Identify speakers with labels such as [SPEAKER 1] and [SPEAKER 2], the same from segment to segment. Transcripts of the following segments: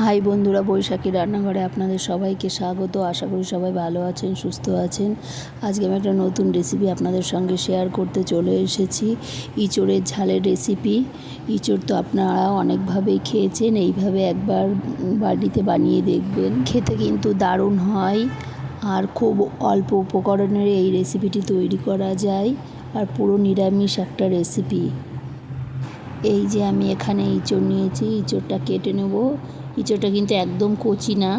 [SPEAKER 1] High বন্ধুরা, বৈশাখী রান্নাঘরে আপনাদের সবাইকে স্বাগত। আশা করি সবাই ভালো আছেন, সুস্থ আছেন। আজকে আমি একটা নতুন রেসিপি আপনাদের সঙ্গে শেয়ার করতে চলে এসেছি। ইঁচড়ের ঝালের রেসিপি। ইঁচড় তো আপনারা অনেকভাবেই খেয়েছেন, এইভাবে একবার বাড়িতে বানিয়ে দেখবেন, খেতে কিন্তু দারুণ হয়। আর খুব অল্প উপকরণের এই রেসিপিটি তৈরি করা যায়, আর পুরো নিরামিষ একটা রেসিপি। এই যে আমি এখানে ইঁচড় নিয়েছি, ইঁচড়টা কেটে নেব। ইঁচড়টা কিন্তু একদম কচি না,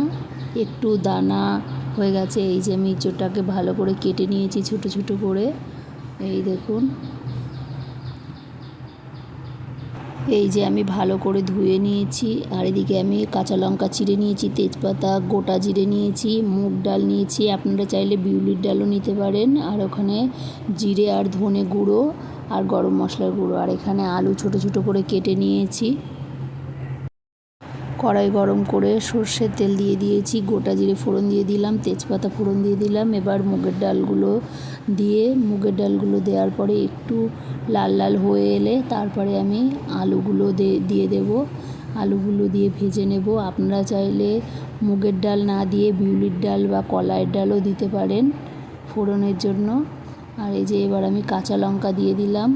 [SPEAKER 1] একটু দানা হয়ে গেছে। এই যে আমি ইঁচড়টাকে ভালো করে কেটে নিয়েছি ছোট ছোট করে, এই দেখুন। এই যে আমি ভালো করে ধুয়ে নিয়েছি। আর এদিকে আমি কাঁচা লঙ্কা চিড়ে নিয়েছি, তেজপাতা, গোটা জিরে নিয়েছি, মুগ ডাল নিয়েছি, আপনারা চাইলে বিউলির ডালও নিতে পারেন। আর ওখানে জিরে আর ধনে গুঁড়ো আর গরম মশলার গুঁড়ো। আর এখানে আলু ছোট ছোট করে কেটে নিয়েছি। কড়াই গরম করে সর্ষের তেল দিয়ে দিয়েছি, গোটা জিরে ফোড়ন দিয়ে দিলাম, তেজপাতা ফোড়ন দিয়ে দিলাম। এবার মুগের ডালগুলো দেওয়ার পরে একটু লাল লাল হয়ে এলে তারপরে আমি আলুগুলো দিয়ে দেব। আলুগুলো দিয়ে ভেজে নেব। আপনারা চাইলে মুগের ডাল না দিয়ে বিউলির ডাল বা কলাইয়ের ডালও দিতে পারেন ফোড়নের জন্য। আর এই যে এবার আমি কাঁচা লঙ্কা দিয়ে দিলাম,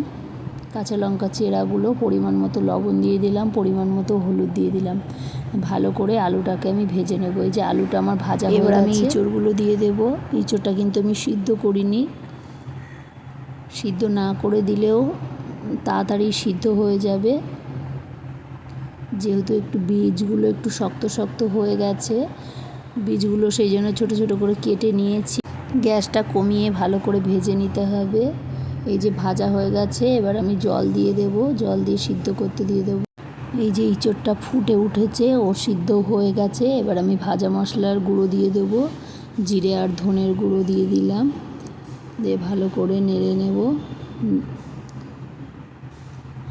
[SPEAKER 1] কাঁচা লঙ্কা চেরাগুলো, পরিমাণ মতো লবণ দিয়ে দিলাম, পরিমাণ মতো হলুদ দিয়ে দিলাম। ভালো করে আলুটাকে আমি ভেজে নেব। এই যে আলুটা আমার ভাজা হয়ে গেছে। এবার আমি ইঁচড়গুলো দিয়ে দেব। ইঁচড়টা কিন্তু আমি সিদ্ধ করিনি, সিদ্ধ না করে দিলেও তাড়াতাড়ি সিদ্ধ হয়ে যাবে, যেহেতু একটু বীজগুলো একটু শক্ত শক্ত হয়ে গেছে বীজগুলো, সেই জন্য ছোটো ছোটো করে কেটে নিয়েছি। গ্যাসটা কমিয়ে ভালো করে ভেজে নিতে হবে। এই যে ভাজা হয়ে গেছে, এবার আমি জল দিয়ে দেব, জল দিয়ে সিদ্ধ করতে দিয়ে দেব। এই যে ইঁচড়টা ফুটে উঠেছে, ও সিদ্ধ হয়ে গেছে। এবার আমি ভাজা মশলার গুঁড়ো দিয়ে দেব, জিরে আর ধনের গুঁড়ো দিয়ে দিলাম, দিয়ে ভালো করে নেড়ে নেব।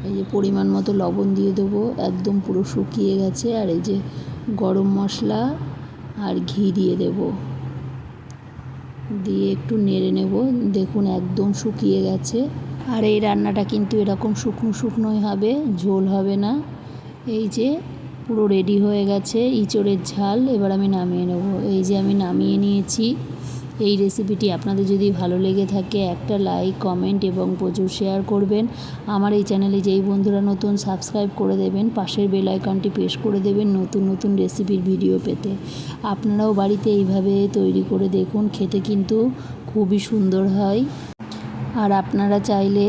[SPEAKER 1] এই যে পরিমাণ মতো লবণ দিয়ে দেবো, একদম পুরো শুকিয়ে গেছে। আর এই যে গরম মশলা আর ঘি দিয়ে দেব, দিয়ে একটু নেড়ে নেব। দেখুন একদম শুকিয়ে গেছে। আর এই রান্নাটা কিন্তু এরকম শুকনো শুকনোই হবে, ঝোল হবে না। এই যে পুরো রেডি হয়ে গেছে ইঁচড়ের ঝাল। এবার আমি নামিয়ে নেব। এই যে আমি নামিয়ে নিয়েছি। এই রেসিপিটি আপনাদের যদি ভালো লেগে থাকে একটা লাইক, কমেন্ট এবং প্রচুর শেয়ার করবেন। আমার এই চ্যানেলে যেই বন্ধুরা নতুন, সাবস্ক্রাইব করে দেবেন, পাশের বেল আইকনটি প্রেস করে দেবেন নতুন নতুন রেসিপির ভিডিও পেতে। আপনারাও বাড়িতে এইভাবে তৈরি করে দেখুন, খেতে কিন্তু খুবই সুন্দর হয়। আর আপনারা চাইলে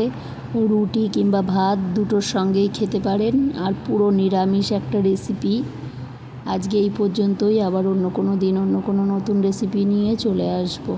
[SPEAKER 1] রুটি কিংবা ভাত দুটোর সঙ্গেই খেতে পারেন। আর পুরো নিরামিষ একটা রেসিপি। আজকে এই পর্যন্তই, আবার অন্য কোনো দিন অন্য কোনো নতুন রেসিপি নিয়ে চলে আসবো।